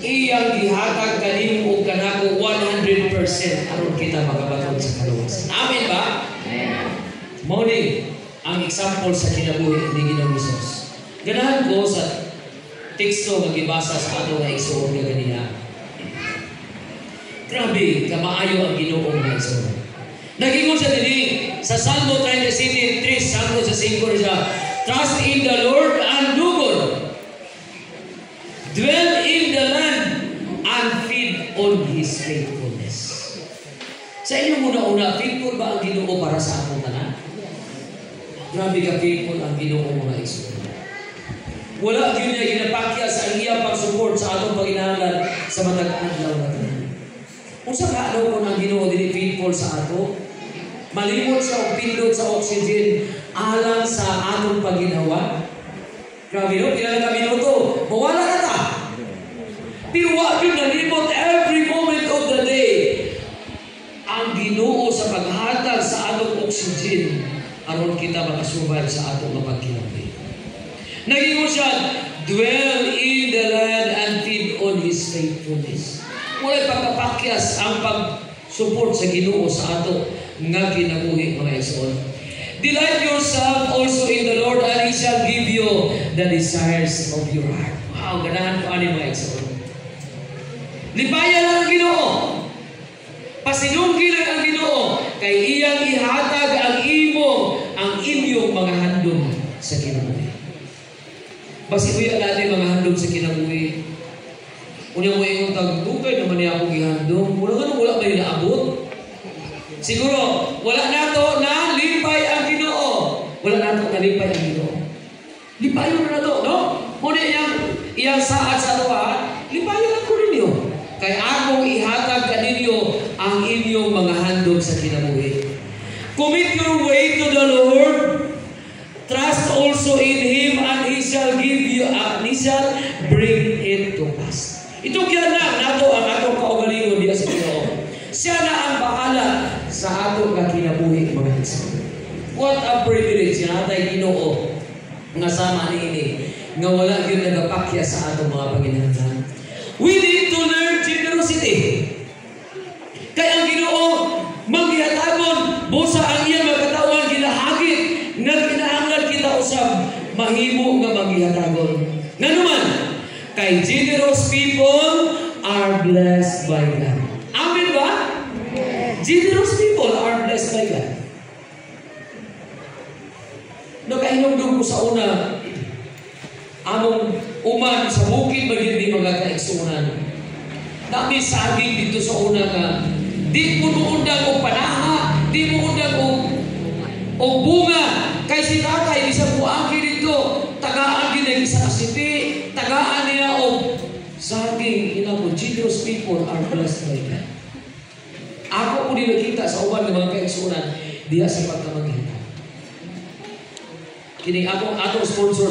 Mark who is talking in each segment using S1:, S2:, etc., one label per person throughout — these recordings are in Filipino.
S1: iyang gihatag kanimo ug kanako 100% aron kita makabaton sa kaluwasan. Amen ba? Mao ni ang example sa kinabuhi ni Ginoong Hesus. Ganahan ko sa teksto nga gibasa sa ato nga igsoon nga ganiya. Grabe, kamaayo ang Ginoo nga igsoon. Nagingon siya dinhi sa Salmo 37:3 sakto sa 5 siya. Trust in the Lord and do good. Dwell in the land and feed on His faithfulness. Sa inyong una-una, faithful ba ang Ginoo para sa atong tanan? Grabe ka faithful ang Ginoo mga igsoon. Wala gyud niya ginapakya sa iyang pag-support sa atong paghinahanglan sa matag adlaw nga tanan. Unsa ka daw kun ang Ginoo dili faithful sa ato? Malimot siya og pindot sa oxygen alang sa atong pagginawa. Grabe no, pila ka minuto, mawala na ta. Pero wa gyud nalimot every moment of the day ang Ginoo sa paghatag sa atong oxygen aron kita makasurvive sa atong pagkinabuhi. Nagingon siya, dwell in the land and feed on His faithfulness. Walay pagkapakyas ang pag-support sa Ginoo sa ato nga kinabuhi mga igsoon. Delight yourself also in the Lord and He shall give you the desires of your heart. Wow, ganahan ko ani mga igsoon. Lipayan lang ang Ginoo. Pasinunggi lang ang Ginoo kay iyang ihatag ang inyong mga handom sa kinabuhi. Basikuya natin mga handom sa kinabuhi. Unya mo yung tagdugay naman niya akong ihandom. Wala ba yung naabot? Siguro, wala na to na lipay ang Ginoo. Wala na to na lipay ang Ginoo. Lipayon na to, no? Muna iyang saat sa tuwa, lipayon ako ninyo. Kaya akong ihatag kaninyo ang inyong mga handom sa kinabuhi. Commit your way to the Lord. Trust also in Him and He shall give you, He shall bring it to pass. Ito kaya na, nato ang atong kaugalingon diya sa Ginoo. Siya na ang bahala sa atong kinabuhi mga igsoon. What a privilege na natay Ginoo nga sama niini nga wala gyud nagapakya sa atong mga paghinahanglan. We need to learn generosity. Kay ang Ginoo manghihatagon busa ang iyang magkatawan ginahagit nga kinahanglan kita usab mahimo nga manghihatagon. Nganuman kay generous people are blessed by God. Amen ba? Generous people are blessed by God. Nakahinumdum ko sa una, among uman sa bukid maging di mga kaigsunan. Dami saging dito sa una nga, di mo nuundag o panaha, di mo undag o bunga. Kay si tatay, isang buaki dito, tagaan din ang isa kasipi, tagaan niya o saging. Inabo, generous people are blessed by God. Ako po din nakita sa uban ng mga kaigsunan, diya sa pagkamaghita. Kini atong sponsor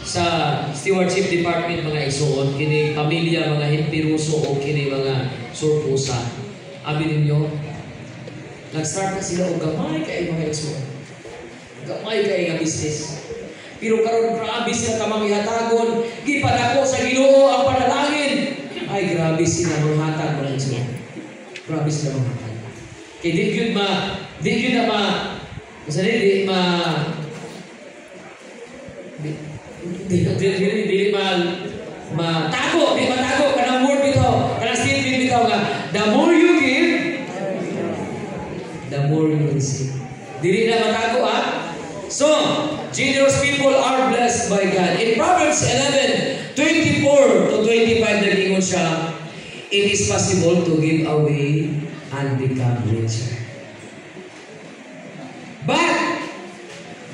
S1: sa stewardship department mga igsoon, kini pamilya mga Himpiruso o kini mga Surpusa. Abi ninyo, nag-start na sila og gamay kay mga igsoon. Gamay kay nga business. Pero karon grabe sila ka manghihatagon, gipadako sa Ginoo ang panalangin. Ay grabe sila manghatag mga igsoon. Grabe sila manghatag. Kay di gyud na matago kanang word bitaw, kanang statement bitaw nga the more you give, the more you receive. Dili na matago So, generous people are blessed by God. In Proverbs 11:24 to 25 nagingon siya, it is possible to give away and become richer.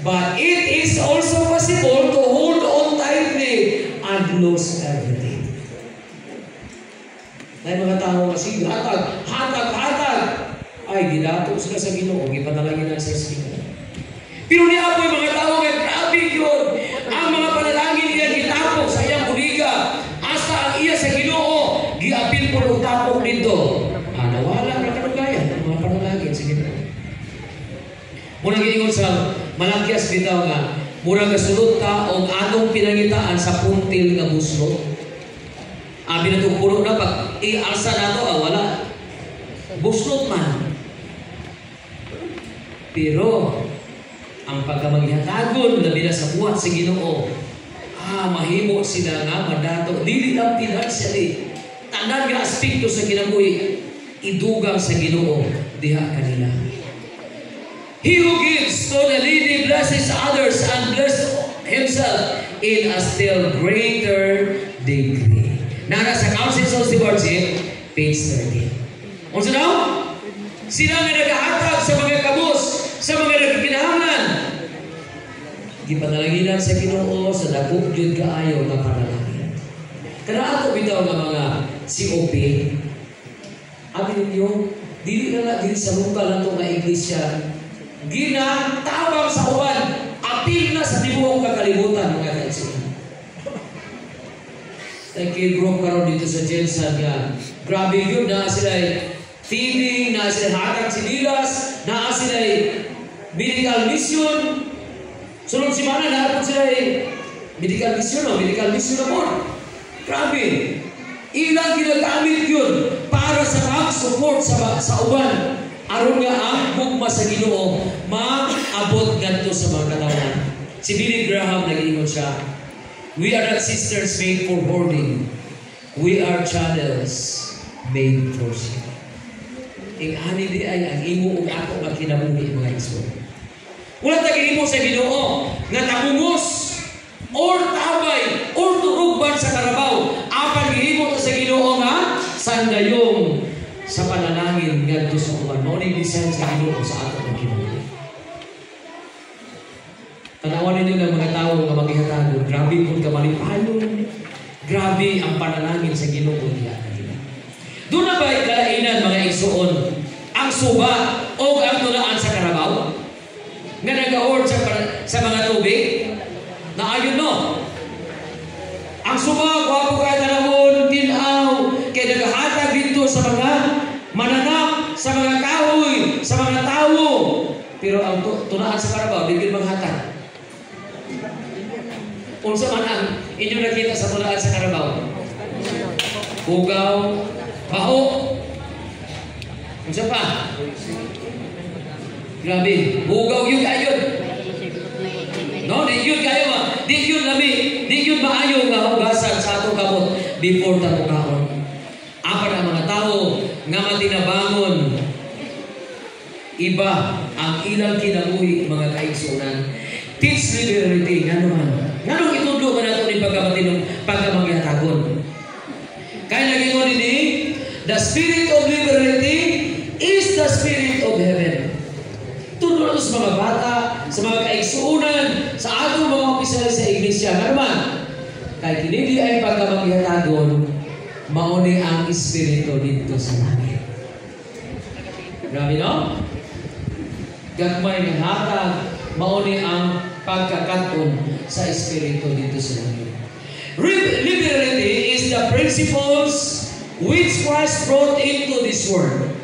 S1: But it is also possible to hold on tightly and lose everything. Dahil mga tao kasi hatag. Ay, gidato sila sa Ginoo, gipanalangin na sa Ginoo. Pero niya po yung mga tao nga grabe yun. Ang mga panalangin niya gitapok sa iyang buliga. Hasta ang iya sa Ginoo, giapil po ng tapok dito. Nawala na kanugayan ang mga panalangin sa Ginoo. Muna giingon sa Malakias bitaw nga, mura kasulot ta o anong pinangitaan sa puntil nga buslo. Abi na itong puno na pag i-alsa na ito, wala. Buslot man. Pero, ang pagkamagihatagon, labi na sa buhat sa Ginoo, mahimo sila nga madato. Dili lang financially. Tanan nga aspekto sa kinabuhi, idugang sa Ginoo, diha kanila. He who gives to the needy blesses others and blesses himself in a still greater degree. Nara sa Councils of Stewardship, page 13. Unsa daw? Sila nga nagahatag sa mga kabus, sa mga nagkinahanglan. Gipanalaginan sa Ginoo sa dagko gyud kaayo nga panalangin. Kana ato bitaw nga mga COP. Abi ninyo, dili na dili sa lokal nato nga iglesia. Ginatawag sa uban, apil na sa tibuok kakalibutan mga kaigsunan. Nagkigroup karon dito sa Jensen nga grabe yun na sila feeding, na sila hatag sinilas, na sila medical mission. Sunod simana na sila medical mission na po. Grabe. Ilang ginagamit yun para sa pag-support sa uban. Aron nga ang bugma sa Ginoo maabot ngadto sa mga katawan. Si Billy Graham nag-ingon siya, we are not sisters made for hoarding. We are channels made for sharing. Ani di ay ang imo ug ako nga kinabuhi mga igsoon. Wala tag-imo sa Ginoo nga tamungos or tabay or turugban sa karabaw. Apan gihimo sa Ginoo nga sandayong sa panalangin ngadto sa uban. Mao ni design sa Ginoo sa ato nga kinabuhi. Tanawan ninyo ng mga tao nga maghihatago, grabe pud ka malipayon. Grabe ang panalangin sa Ginoo diha kanila. Doon na ba'y kalainan mga igsoon ang suba o ang tunaan sa karabaw? Nga nag-award sa mga tubig? Naayon no? Ang suba, gwapo kayo tanawon, tinaw, kaya naghahatag dito sa mga mananap, sa mga kahoy, sa mga tao. Pero ang tunaan sa karabaw, di rin maghatag. Unsa man ang inyo nakita sa tunaan sa karabaw? Ugaw, baho. Unsa pa? Grabe, ugaw yun ayun. No, di yun kayo ma. Di yun lami. Di yun maayo nga hugasan sa atong kamot before tato kaon. Apan ang mga tao nga matinabangon. Iba ang ilang kinabuhi mga kaigsunan. Teach liberty nga naman. Nganong itudlo ka nato ni pagkamagihatagon. Kaya nagingon ini, the spirit of liberty is the spirit of heaven. Tudlo sa mga bata, sa mga kaigsuunan, sa atong mga opisyal sa iglesia. Nga naman, kaya kinili ay pagkamagihatagon, mauni ang espiritu dito sa langit. Grabe no? Gagmay ng hatag, mauni ang pagkakaton sa espiritu dito sa langit. Liberty is the principles which Christ brought into this world.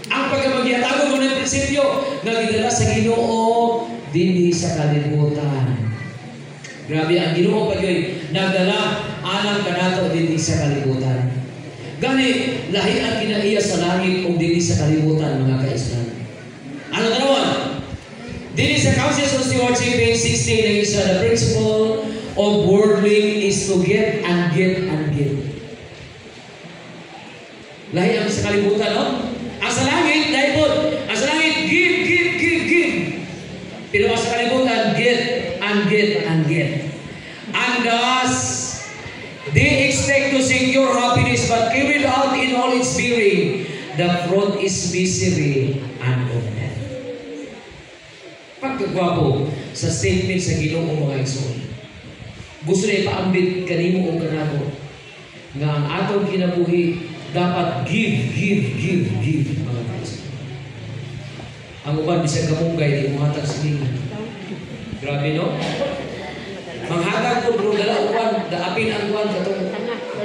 S1: Ang pagkamagihatagon mo ng prinsipyo na gidala sa Ginoo dinhi sa kalibutan. Grabe ang Ginoo pag nagdala anang kanato dinhi sa kalibutan. Gani lahi ang kinaiya sa langit ug dinhi sa kalibutan mga kaigsunan. Ano tanawan? Dinhi sa Councils of Stewardship page 16 na isa, the principle of worldling is to get and get and get. Lahi ang sa kalibutan, no? Ang sa langit, dahil po, ang sa langit, give, give, give, give. Pero ang sa kalibutan, get and get and get. And thus, they expect to secure happiness, but carried out in all its bearing, the fruit is misery and death. Pagkagwapo sa statement sa Ginoo mga igsoon. Gusto na ipaambit kanimo o kanako nga ang atong kinabuhi dapat give, give, give, give mga igsoon. Ang uban bisag kamunggay di muhatag silingan. Grabe no? Manghatag po bro dala uban, daapin ang uban katong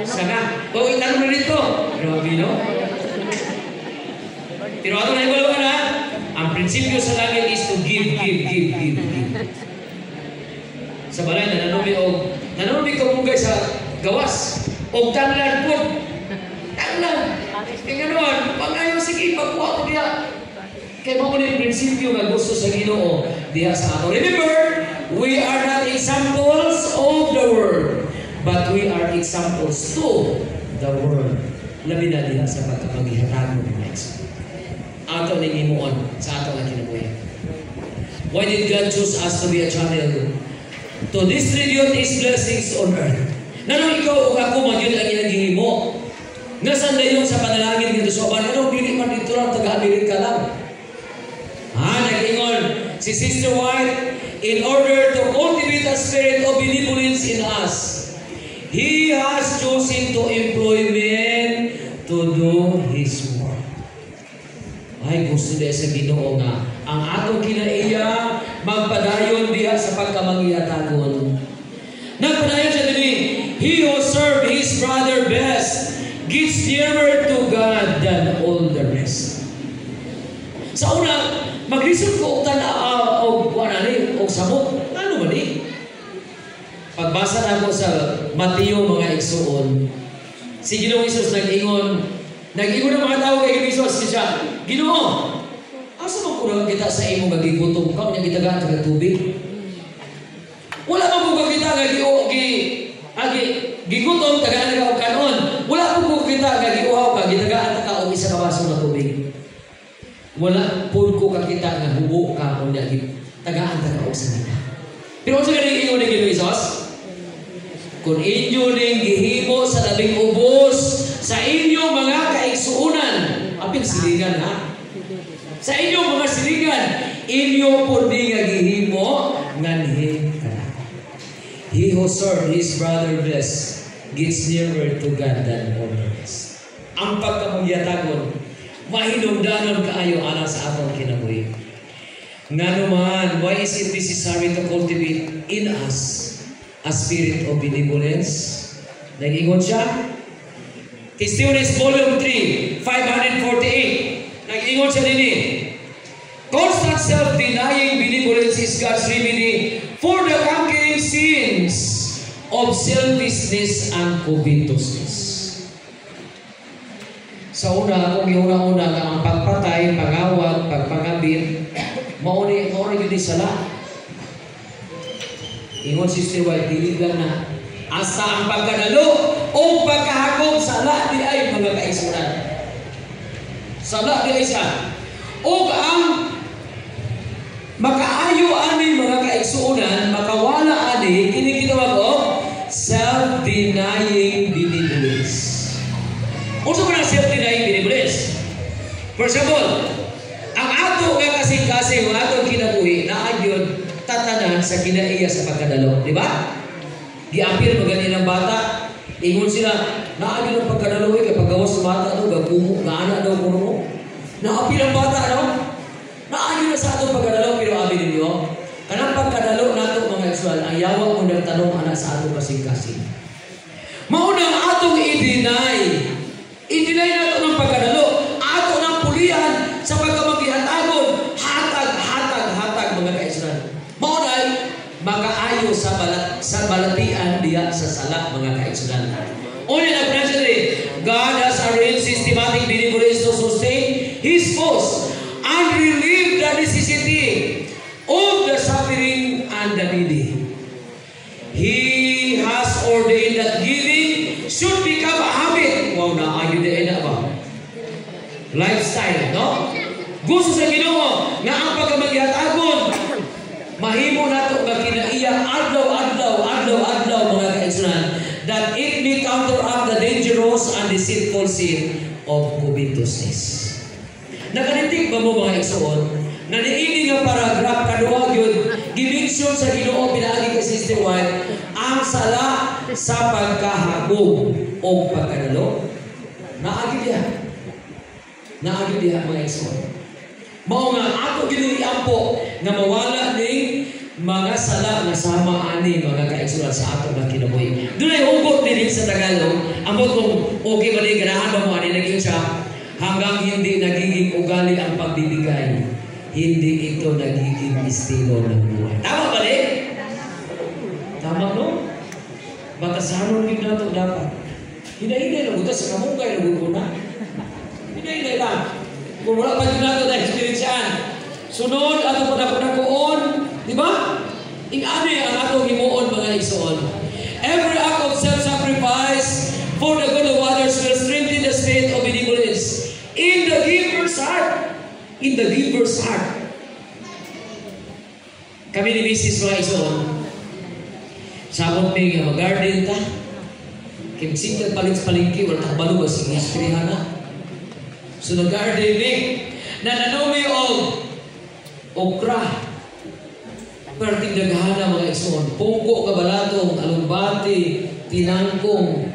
S1: sana. O itanong na dito. Grabe no? Pero ato na ibaluan ha. Ang prinsipyo sa langit is to give, give, give, give, give. Sa balay, nananumi kamunggay sa gawas. O O tanglad po. Tanglad. Kaya naman, pag-ayaw sige, pagkuha ko diya. Kaya mo yung prinsipyo nga gusto sa Ginoo diya sa ato. Remember, we are not examples of the world, but we are examples to the world. Labi na diya sa pagkapaghihatag mo mga ex. Ato ni Gimuon sa ato na kinabuhi. Why did God choose us to be a channel to distribute His blessings on earth? Nanong ikaw o ako magyun ang inaging mo. Nasaan na yung sa panalangin dito sa oban? Nanong dili man dito lang, taga-Amerika lang. Nag-ingon si Sister White, in order to cultivate a spirit of benevolence in us, He has chosen to employ men to do His work. Ay, gusto niya sa Ginoo nga ang atong kinaiya magpadayon diha sa pagkamangyatagon. Nagpadayon siya din, he who served his brother best gets nearer to God than all the rest. Sa una, maglisod ko og samot. Ano man eh? Pagbasa na ako sa Mateo mga igsuon, si Ginoong Isus nag-ingon ng mga tao kay Isus siya, Ginoo, asa man kurang kita sa imo gagigutom ka unya gitagaan sa tubig? Wala man ko kita gigutom tagaan ka og kanon. Wala ko kita gagiuhaw ka gitagaan ka og isa ka baso nga tubig. Wala pud ko kakita nga hubo ka unya tagaan ka og sanina. Pero sa ganing ingon ni Ginoong Isus, kung inyo ning gihimo sa labing ubos sa inyong mga kaigsuunan, apil silingan ha. Sa inyong mga silingan, inyo po di nga gihimo nganhi ka. He who served his brother best gets nearer to God than all the rest. Ang pagkamugyatagon, mahinungdanon kaayo alang sa atong kinabuhi. Nga naman, why is it necessary to cultivate in us a spirit of benevolence? Nag-ingon siya. Testimonies Volume 3, 548. Nag-ingon siya din eh. Constant self-denying benevolence is God's remedy for the conquering sins of selfishness and covetousness. Sa una, kung iuna-una na ang pagpatay, pangawag, pagpangabit, mauni yun di sala. Ingon Sister White, diligan na. Asa ang pagkadalo o pagkahakong sala di ay mga kaisunan. Sala di ay siya. O ang makaayo ani mga kaisunan, makawala ani, kinikitawag o self-denying benevolence. Unsa man ang self-denying benevolence? For example, ang ato nga kasing-kasing, ang ato kinabuhi, naagyon tatanan sa kinaiya sa pagkadalo. Di ba? Giapir magani ng bata, ingon sila, naagyon ang pagkadalo, kapag gawas sa bata, gagumo, naana daw kuno mo. Naapir ang bata, no? Naagyon na sa atong pagkadalo, pero abi ninyo, kanang pagkadalo nato mga eksual, ang yawa mo nagtanong anak sa atong kasing-kasing. Maunang atong i-deny nato ng pagkadalo, ato ng pulihan sa pagkamagihatagon, hatag mga kaisunan. Maunay, makaayo sa balatian diya sa sala mga kaisunan. Una na presently, God has arranged systematic benevolence to sustain His cause and relieve the necessity of the suffering and the needy. He has ordained that giving should become a habit. Wow, naayon na ba? Lifestyle, no? Gusto sa Ginoo na ang pagkamagihatagon, mahimo nato nga kinaiya adlaw mga kaigsunan, that it may counteract the dangerous and deceitful sin of covetousness. Nakanitig ba mo mga igsuon na niini nga paragraph kaduha gyud gimension sa Ginoo pinaagi kay Sister White ang sala sa pagkahagog o pagkadalo? Naagi diha mga igsuon. Mao nga ato giniampo nga mawala ning mga sala nga sama ani mga kaigsunan sa ato nga kinabuhi. Dunay hugot din sa Tagalog, amot kung okay ba ni ganahan ba mo ani naging siya hanggang hindi nagiging ugali ang pagbibigay, hindi ito nagiging estilo ng buhay. Tama ba rin? Tama no? Batasanon din nato dapat. Hinay-hinay lang buta sa kamungkay na guluna. Hinay-hinay lang. Kung wala pa yun nato na experiencean. Sunod, ato padakuon. Di ba? Ing-ano ang atong himuon mga igsoon. Every act of self-sacrifice for the good of others will strengthen the state of benevolence in the giver's heart. In the giver's heart. Kami ni Mrs. mga igsoon. Sabot may mag-garden ta. Kimsintag palit sa palingki, wala takbalo ba sa inspirihan na? So nag-gardening, na nanumi o okra, perting daghana mga igsoon, pungko, kabalatong, alumbati, tinangkong,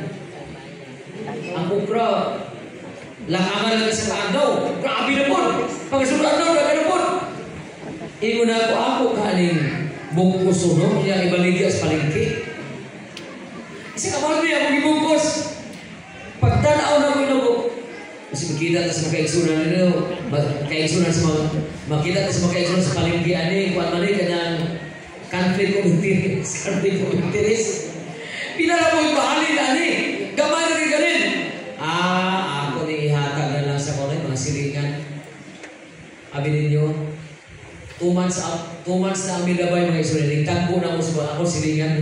S1: ang okra, lakangan lang sa kaandaw, grabe na po, pagkasunod daw, grabe na po. Imo na ako kaning bungkuso, no? Kaya ibaligya sa palingki. Kasi kamar niya, kung ibungkos, pagtanaw na ko inago. Kasi makita na sa mga kaigsunan nila, kaigsunan sa mga, makita na sa mga kaigsunan sa palingki, ani, kung ano kanyang conflict of interest. Pinala po yung bahalin, ani, gamay na rin ganin. Ako ni ihatag na lang sa kulay, mga silingan. Abi ninyo, 2 months na amin labay mga igsunan, nagtagpo na ako silingan.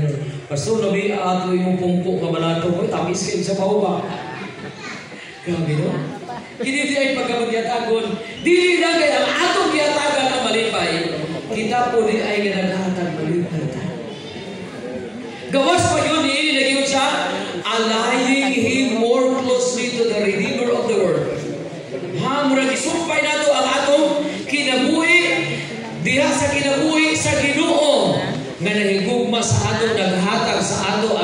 S1: Pastor, nabi ato yung pungko kabalato ko, tamis kayo sa pauba. Grabe no? Kini ay pagkamagyatagon. Dili na kaya ang atong gyatagan ang malipay. Kita po di ay ganaghatag malipay ta. Gawas pa yun, naging siya, aligning him more closely to the Redeemer of the world. Murag isumpay na to ang atong kinabuhi, diha sa kinabuhi sa Ginoo. Nga nahigugma sa ato, naghatag sa ato,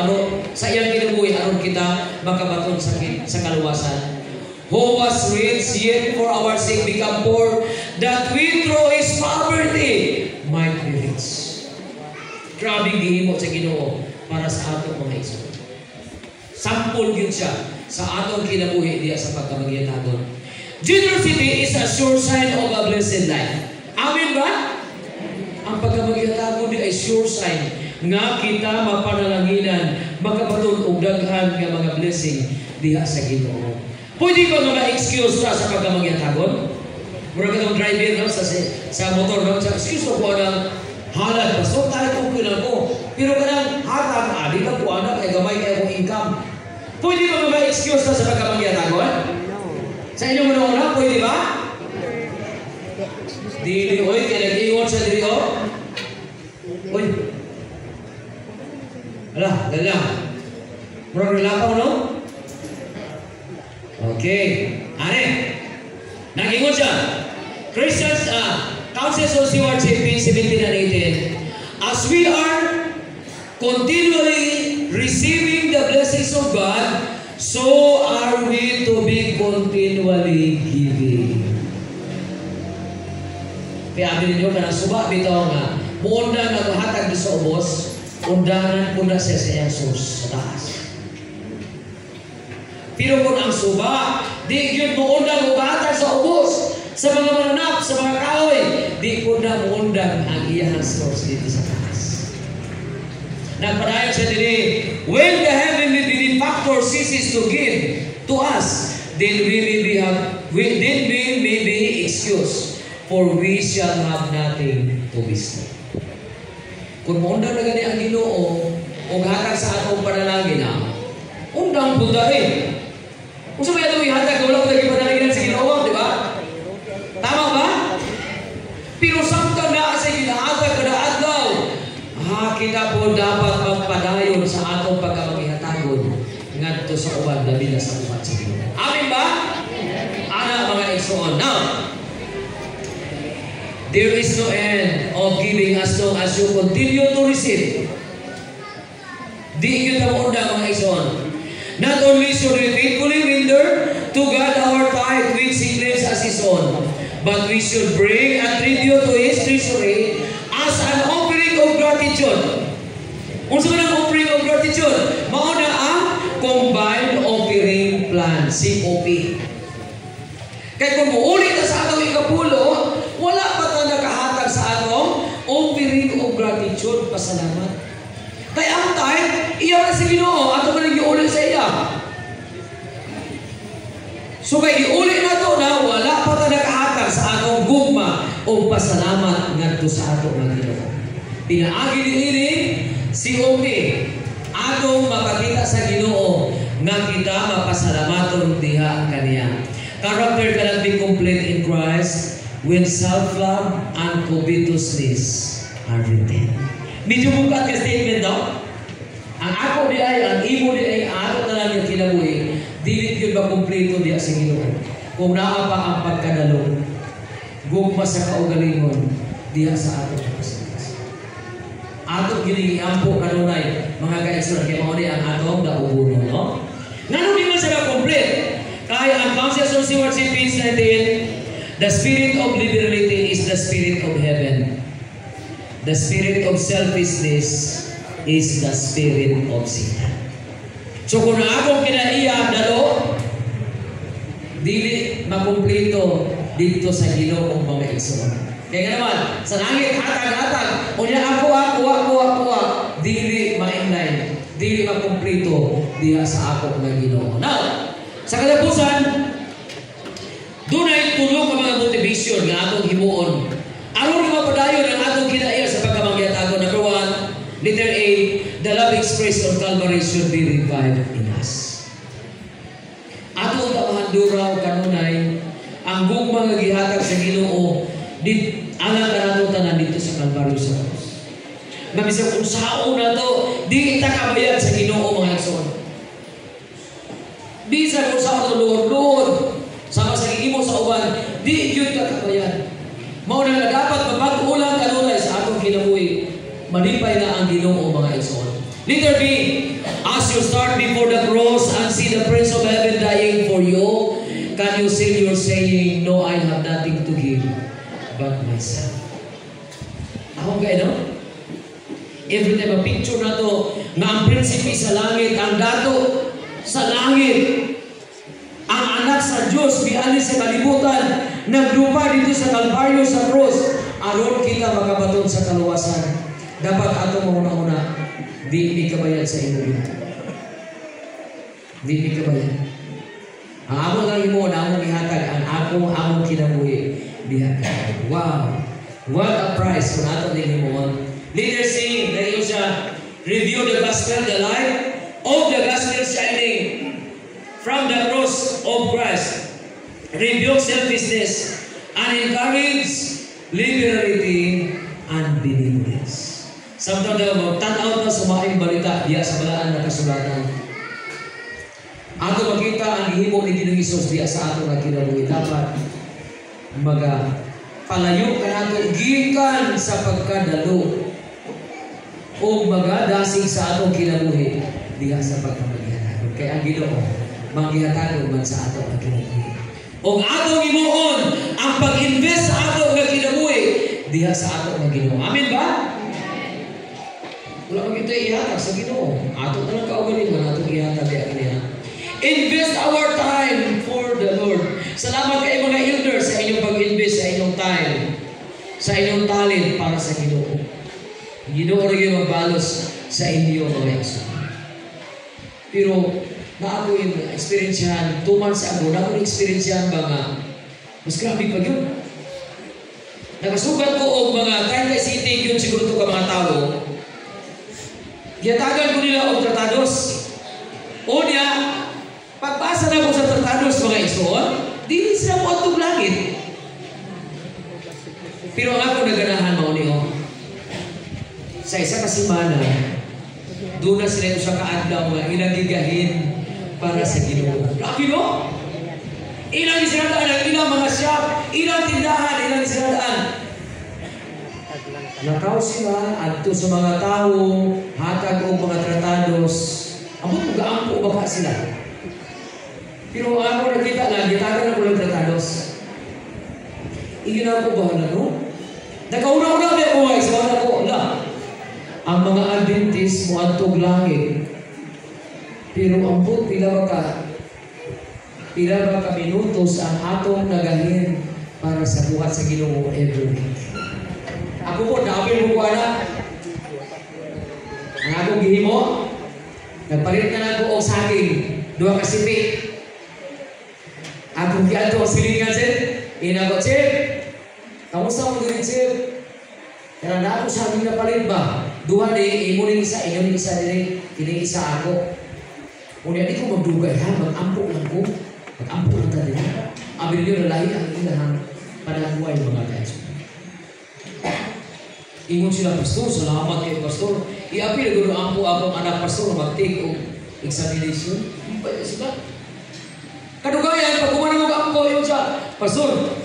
S1: sa iyang kinabuhi, aron kita makabaton sa kaluwasan. Who was rich, yet for our sake become poor, that we through His poverty might be rich. Grabe gihimo sa Ginoo para sa ato mga igsoon. Sample yun siya sa atong kinabuhi diya sa pagkamagyatagon. Generosity is a sure sign of a blessed life. Amen ba? Ang pagkamagyatagon di ay sure sign nga kita mapanalanghinan, makabaton og daghan nga mga blessing diha sa Ginoo. Pwede ba nga ma-excuse ta sa pagkamagyatagon? Mura ka driver no, sa motor no, sa excuse ko po ang halad pa. So tayo kung kailan ko. Pero kanang hatag, di lang po anak, ay gamay kayo kong income. Pwede ba nga ma-excuse ta sa pagkamagyatagon? Sa inyong una-una, pwede ba? Dili, oy, kaya nag-iwan sa diri, oh. Oy. Ala, gala. Murang relapaw, no? Okay. Are. Nag-iwan siya. Christians, Council of Stewardship, 17 and 18. As we are continually receiving the blessings of God, so are we to be continually giving. Kaya amin ninyo, kanang suba bitaw nga, muundang naghatag sa ubos, undangan po na siya sa iyang source sa taas. Pero kung ang suba, di yun muundang maghatag sa ubos, sa mga mananap, sa mga kahoy, di ko na muundang ang iyang source dito sa taas. Nagpadayon siya dili, when the heavenly benefactor ceases to give to us, then we may be excused, for we shall have nothing to bestow. Kung maundang na gani ang Ginoo o hatag sa atong panalangin undang punta rin. Kung sabi atong ihatag, wala ko naging panalangin sa Ginoo, di ba? Tama ba? Pero samtang na sa ginahatag kada adlaw, kita po dapat magpadayon sa atong pagkamangihatagon ngadto sa uban labi na sa uban sa Ginoo. Amen ba? Ana mga igsoon. Now, there is no end of giving as long as you continue to receive. Di yun na maunda mga igsoon. Not only should we faithfully render to God our tithe which He claims as His own, but we should bring a tribute to His treasury as an offering of gratitude. Unsa man ang offering of gratitude? Mauna ang combined offering plan, COP. Kaya kung muulit na sa atong ikapulo, wala pa tayo nakahatag sa atong offering of gratitude, pasalamat. Kaya ang tithe, iya na si Ginoo, ato man nag-iulit sa iya. So kay iuli na to na wala pa ta nakahatag sa atong gugma o pasalamat ngadto sa ato nga Ginoo. Pinaagi dinhi si Omi atong makakita sa Ginoo nga kita mapasalamaton diha kaniya. Character cannot be complete in Christ when self-love and covetousness are retained. Medyo bukat ka statement daw. Ang ako di ay, ang imo di ay, ato na lang yung kinabuhi, dilit yun ba kumpleto diya sa Ginoo. Kung naa pa ang pagkadalo, gugma sa kaugalingon diya sa ato. Ato giniampo kanunay, mga ka-extra, kaya mauni ang atong daubuno, no? Ngano di man sila complete? Kaya ang Council of Stewardship page 19, the spirit of liberality is the spirit of heaven. The spirit of selfishness is the spirit of Satan. So kung akong kinaiya dalo, dili makumpleto dito sa Ginoo mga igsoon. Kaya naman, sa langit hatag-hatag, unya ako, dili ma-inline, dili makumpleto diha sa ako mga Ginoo. Now, sa katapusan, dunay tulo ka mga motivation nga atong himuon. Aron nga padayon ang atong kinaiya sa pagkamangyatagon. Number 1, letter A, the love expressed on Calvary should be revived in us. Atong mahanduraw kanunay ang gugma nga gihatag sa Ginoo alang kanato tanan dito sa Calvary sa cross. Na bisag kung sao na to, di ta kabayad sa Ginoo mga igsoon. Bisag kung sao to luhod sama sa gigimo sa uban, di gyud ka kabayad. Mao na dapat mapag-ulang kanunay sa atong kinabuhi. Malipay na ang Ginoo mga igsoon. Letter B, as you start before the cross and see the Prince of Heaven dying for you, can you seal your saying, no, I have nothing to give but myself. Ako kayo, no? Every time a picture na to, na ang prinsipe sa langit, ang dato sa langit, ang anak sa Diyos, bialis sa kalibutan, nagdupa dito sa Kalbaryo sa cross, aron kita makabaton sa kaluwasan. Dapat ato mauna-una, di kabayad sa imo. Di kabayad. Ang among lang imo na among ihatag, ang among kinabuhi diha. Wow! What a price kung ato din imo. Leader C, dahil siya review the gospel, the life of the gospel shining from the cross of Christ. Rebuke selfishness and encourage liberality and believers. Samtang daw magtanaw na sumaing balita diya sa balaan na kasulatan. Ato makita ang gihimo ni Ginoong Hesus diya sa ato nga kinabuhi. Dapat palayo ka nato gikan sa pagkadalo o magadasig sa atong kinabuhi diya sa pagkamagihatagon. Kaya ang Ginoo manggihatagon man sa ato nga kinabuhi. O atong himuon ang pag-invest sa ato nga kinabuhi diha sa ato nga Ginoo. Amen ba? Wala kang ito ihatag sa Ginoo. Ato na lang kaugalingon, ato ihatag kaya kaniya. Invest our time for the Lord. Salamat kayo mga elders sa inyong pag-invest sa inyong time, sa inyong talent para sa Ginoo. Ginoo rin yung magbalos sa inyo mga igsoon. Pero na ako yung experiencehan, 2 months ago, na ako yung experiencehan ba nga, mas grabe pa yun. Nakasugat ko o mga kahit city yun siguro ito ka mga tao, giyatagan ko nila o tratados. O niya, pagbasa na ko sa tratados mga igsoon, di sila mo atong langit. Pero ako naganahan mo niyo, sa isa kasimana, doon na sila sa kaadlaw nga inagigahin para sa Ginoo. Grabe no? Ilang isiradaan, ilang mga shop, ilang tindahan, ilang isiradaan. Nakaw sila adto sa mga tao, hatag o mga tratados. Amot mag-aampo baka sila. Pero ako nakita na, gitagan ako ng tratados. Iginaw ko ba na no? Nakauna-una ba ako ay sa wala ko? Ang mga Adventist mo antog langit. Pero ambot pila ba ka minutos ang atong nagahin para sa buhat sa Ginoo every week. Ako po, naapil mo ko anak. Ang akong gihimo, nagpalit na lang ko og saging, 2 kasipi. Akong giadto ang silingan, sir. Inagot, sir. Kamusta mo din, sir? Kaya na ako sa amin na palit ba? Duha ni, imo ning isa, inyo ning isa din, kining isa ako. Unya di ko magdugay ha, mag-ampo lang ko. Mag-ampo lang tayo. Abi niyo na lahi ang ilang panahuay mga guys. Ingon sila, pastor, salamat kay pastor. Iapi na gano'n ampo akong anak pastor mag-take o examination. Ba sila? Kadugayan, pag kumana mo ka-ampo, yun siya. Pastor,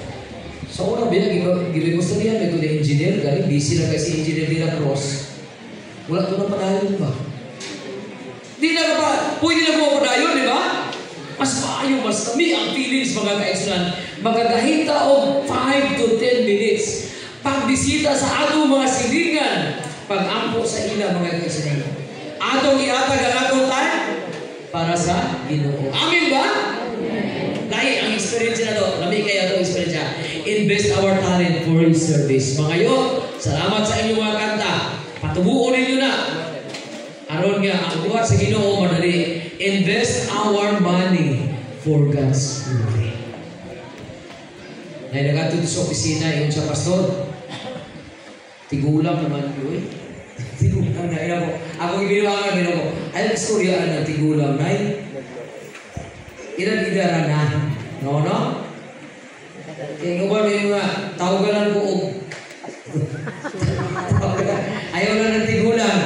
S1: sa una biya, gibig ko sa niya, may kundi engineer, galing busy na kasi engineer nila cross. Wala ko na padayon ba? Di na ba? Pwede na po padayon, di ba? Mas maayo, mas kami ang feelings mga kaigsunan. Magagahita o 5 to 10 minutes. Pagbisita sa atong mga silingan, pag-ampo sa ila mga kaigsunan. Atong iatag ang atong time para sa Ginoo. Amin ba? Dahil ang experience na to, nami kayo itong experience niya. Invest our talent for His service. Mga yun, salamat sa inyong mga kanta. Patubuon ninyo na. Aron nga, ang buhat sa Ginoo madali. Invest our money for God's glory. Nay nagatod sa opisina, yung sa pastor. Tigulang naman ko eh. Tigulang na. Ako ibinuangan ko. Ay, istoryaan ng tigulang, nay. Ilan idara na. No? Kaya nga ba may mga tawagan ko ayaw na ng tigulang.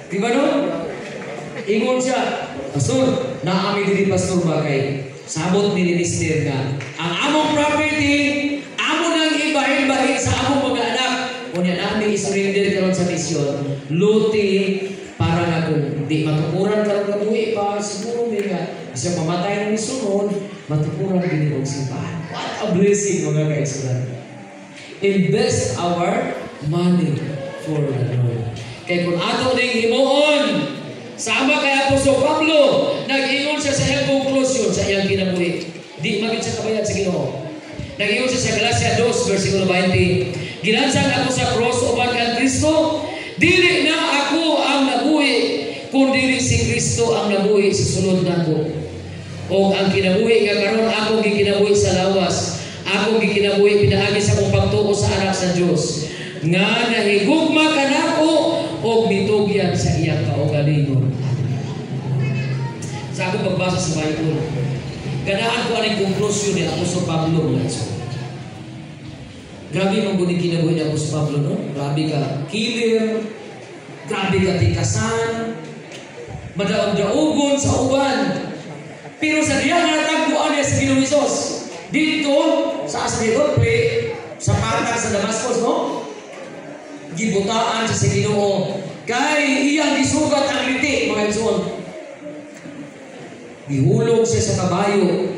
S1: Di ba no? Ingon siya, pastor, naami din pastor ba kay sabot ni minister nga. Ang among property, amo nang ibahin-bahin sa among mga anak. Kunya namin isurrender karon sa misyon. Luti para na kung di matukuran karon ka buhi pa, siguro may nga. Kasi mamatay ng sunod, matukuran din ang simbahan. What a blessing mga kaisunan. Invest our money for the Lord. Kaya kung ato ning himuon, sama kay Apostol Pablo, nag-ingon siya sa iyang conclusion sa iyang kinabuhi. Di magit sa kabayad sa Ginoo. Nag-ingon siya sa Galacia 2, versikulo 20. Ginansan ako sa cross uban kang Kristo, dili na ako ang nabuhi, kundi si Kristo ang nabuhi sa sulod nako. O ang kinabuhi nga karon ako gikinabuhi sa lawas. Ako gikinabuhi pinaagi sa akong pagtuo sa anak sa Dios. Nga nahigugma kanako o mitugyan sa iyang kaugalingon. Sa akong pagbasa sa Bible, ganahan ko ang conclusion ni Apostol Pablo. Grabe mong bunig kinabuhi ni Apostol Pablo, no? Grabe ka kilir, grabe ka tikasan, madaog-daogon sa uban. Pero sa diya nga tagpuan niya sa Ginoong Hesus. Dito, sa Asmedot, sa patag sa Damascus, no? Gibutaan siya sa Ginoo. Kay iyang gisugat ang liti, mga Igsoon. Gihulog siya sa kabayo.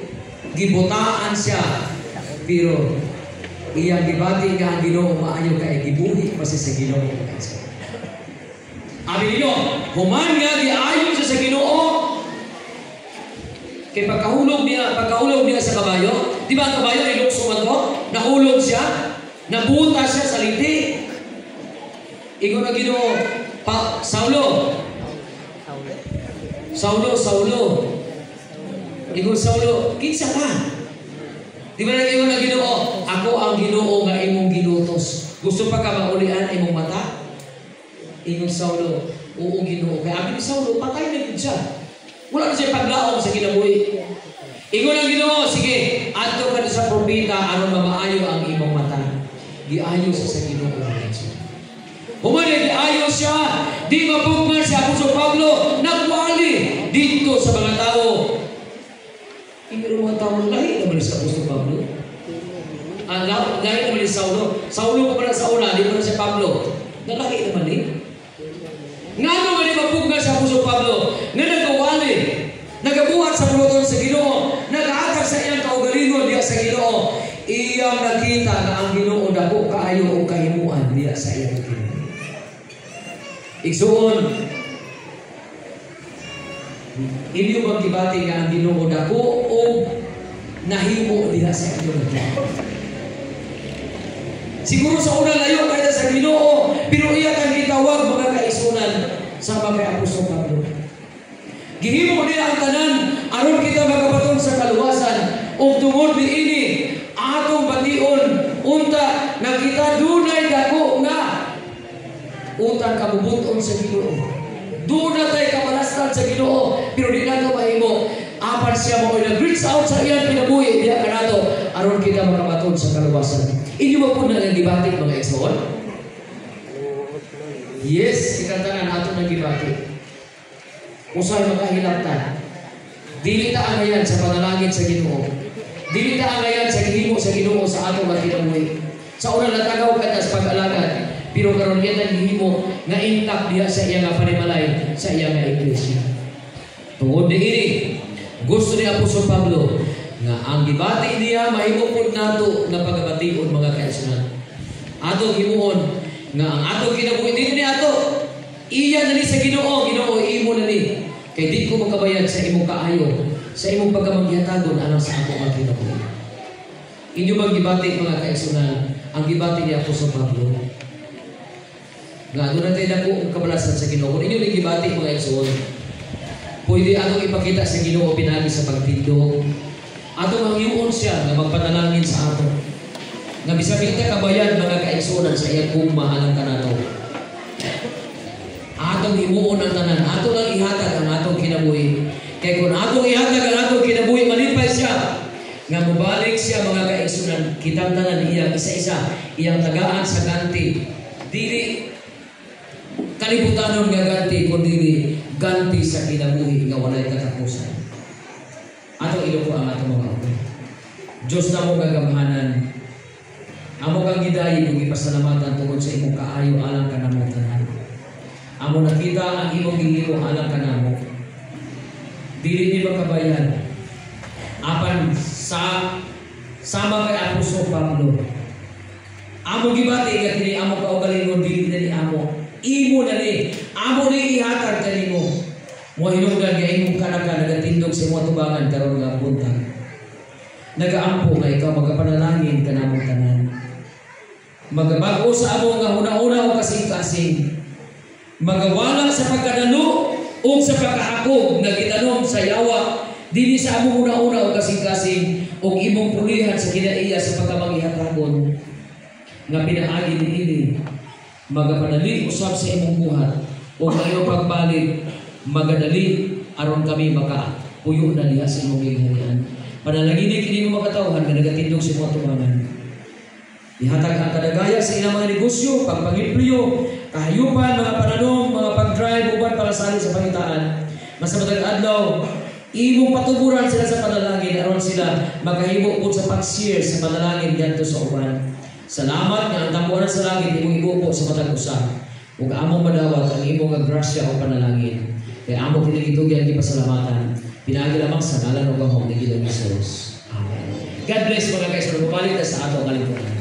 S1: Gibutaan siya. Pero iyang gibati nga ang Ginoo maayo kay gibuhi pa siya sa Ginoo. Abi ninyo, human nga giayon siya sa Ginoo. Kaya pagkahulog niya sa kabayo, di ba ang kabayo ay lukso man to? Nahulog siya, nabuta siya sa liti. Ingon na Ginoo, Saulo. Ingon Saulo, kinsa ka? Di ba nag-ingon na Ginoo, ako ang Ginoo nga imong ginutos. Gusto pa ka maulian imong mata? Ingon Saulo, oo Ginoo. Kaya abi ni Saulo, patay na din siya. Wala na siya paglaong sa kinabuhi. Ingon ang Ginoo, sige, adto ka sa propeta aron mamaayo ang imong mata. Giayo siya sa Ginoo. Humana giayo siya, di mapugman si Apostol Pablo, nagwali dito sa mga tao. Pero mga tao, lahi naman si Apostol Pablo. Lahi naman si Saulo. Saulo pa pala sa una, di pa na si Pablo. Nalahi naman eh. Nga naman di mapugman si Apostol Pablo, na nagwali, nagabuhat sa puluton sa Ginoo, nag-aatag sa iyang kaugalingon diya sa Ginoo. Iyang nakita na ang Ginoo dako kaayo o kahimuan diya sa iyang Ginoo. Igsuon, inyo magibati nga ang Ginoo dako o nahimo diya sa iyang Ginoo. Siguro sa una layo kaya sa Ginoo, pero iya kang gitawag mga kaisunan sa mga Apostol Pablo. Gihimo nila ang tanan aron kita magabaton sa kaluwasan. ug tungod niini atong bation unta nga kita dunay dako nga utang kabubuton sa Ginoo. Duna tay kabalastan sa Ginoo, pero di nato mahimo apan siya mo nag-reach out sa iyang pinabuhi diha kanato aron kita makabaton sa kaluwasan. Inyo ba po na nagibati mga igsoon? Yes, ikantanan nato nagibati. Usay makahilabtan. Dili ta angayan sa panalangin sa Ginoo. Dili ta angayan sa gihimo sa Ginoo sa atong kinabuhi. Sa una latagaw ka sa pag-alagad, pero karon kita gihimo nga intact diha sa iyang panimalay sa iyang iglesia. Tungod niini, gusto ni Apostol Pablo nga ang gibati niya mahimo pud nato nga pagabation mga kaigsunan. Ato himuon nga ang ato kinabuhi dili ni ato iya na ni sa Ginoo, Ginoo imo na ni. Kay di ko makabayad sa imong kaayo, sa imong pagkamagihatagon alang sa ato nga kinabuhi. Inyo bang gibati mga kaigsunan ang gibati ni Apostol Pablo? Nga doon natin na po ang kabalasan sa Ginoo. Kung inyo ni gibati mga kaigsunan, pwede atong ipakita sa Ginoo pinagi sa pagtindog. Atong hangyuon siya na magpanalangin sa ato. Nga bisag kita kabayan mga kaigsunan sa iyang kumahalang kanato. Atong himuon ang tanan, ato lang ihatag ang atong kinabuhi. Kaya kung atong ihatag ang atong kinabuhi, malipay siya. Nga mubalik siya mga kaigsunan, kitang tanan iyang isa-isa, iyang tagaan sa ganti. Dili kalibutanon nga ganti, kundi ganti sa kinabuhi nga walay katapusan. Atong ilo ko ang atong mga opo. Diyos na mo gagamhanan. Amo kang gidayi kung ipasalamatan tungkol sa imong kaayo alang ka namong tanan. Amo nakita ang imong gihimo alang ka namo. Dili ni makabayan. Apan sa sama kay Apostol Pablo. Amo gibati nga kini amo kaugalingon dili na ni amo. Imo na ni. Amo ni ihatag kanimo. Mo hinungdan nga imong kanaka nagatindog sa imong tubangan karon nga buntag. Nagaampo nga ikaw magapanalangin kanamong tanan. Magabago sa amo nga una-una o kasing-kasing. Magawala sa pagkadalo o sa pagkahakog na gitanom sa yawa. Dili sa amo una-una o kasing-kasing o imong pulihan sa kinaiya sa pagkamangihatagon nga pinaagi ni ini. Magapanali usab sa imong buhat o kayo pagbalik magadali aron kami makapuyo na diha sa imong gingharian. Panalangin kini mo makatawhan nga nagatindog sa imong tubangan. Ihatag ang kadagaya sa ilang mga negosyo, pagpangimplyo, kahayupan, mga pananom, mga pag-drive, uban para sa pangitaan. Mas matag adlaw, imong patuburan sila sa panalangin aron sila makahimo pud sa pag-share sa panalangin didto sa uban. Salamat nga ang tampuan sa langit imong ibuko sa matag usa. Ug among madawat ang imong grasya o panalangin. Kay amo kinigitugan di pasalamatan. Pinaagi lamang sa ngalan ug gahom ni Ginoong Hesus. Amen. God bless mga kaibigan. Bumalik sa ato ang kalibutan.